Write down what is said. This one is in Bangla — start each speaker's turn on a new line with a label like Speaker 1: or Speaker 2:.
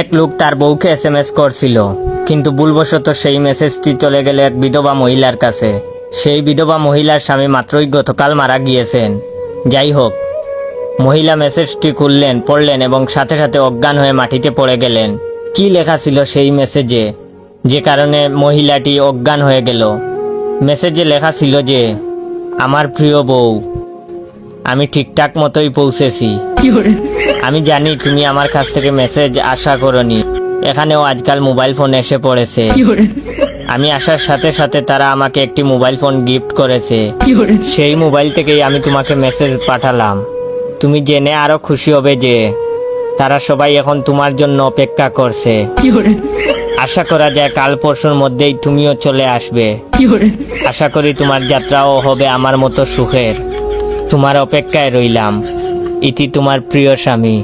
Speaker 1: এক লোক তার বউকে এসএমএস করছিল, কিন্তু ভুলবশত সেই মেসেজটি চলে গেল এক বিধবা মহিলার কাছে। সেই বিধবা মহিলার স্বামী মাত্রই গতকাল মারা গিয়েছেন। যাই হোক, মহিলা মেসেজটি খুললেন, পড়লেন এবং সাথে সাথে অজ্ঞান হয়ে মাটিতে পড়ে গেলেন। কি লেখা ছিল সেই মেসেজে, যে কারণে মহিলাটি অজ্ঞান হয়ে গেল? মেসেজে লেখা ছিল যে, আমার প্রিয় বউ, আমি ঠিকঠাক মতোই পৌঁছেছি। আমি জানি তুমি আমার কাছ থেকে মেসেজ আশা করনি। এখানেও আজকাল মোবাইল ফোন এসে পড়েছে। আমি আসার সাথে সাথে তারা আমাকে একটি মোবাইল ফোন গিফট করেছে। সেই মোবাইল থেকেই আমি তোমাকে মেসেজ পাঠালাম। তুমি জেনে আরো খুশি হবে যে তারা সবাই এখন তোমার জন্য অপেক্ষা করছে। আশা করা যায় কাল পরশুর মধ্যেই তুমিও চলে আসবে। আশা করি তোমার যাত্রাও হবে আমার মতো সুখের। তোমার অপেক্ষায় রইলাম। ইতি তোমার প্রিয় স্বামী।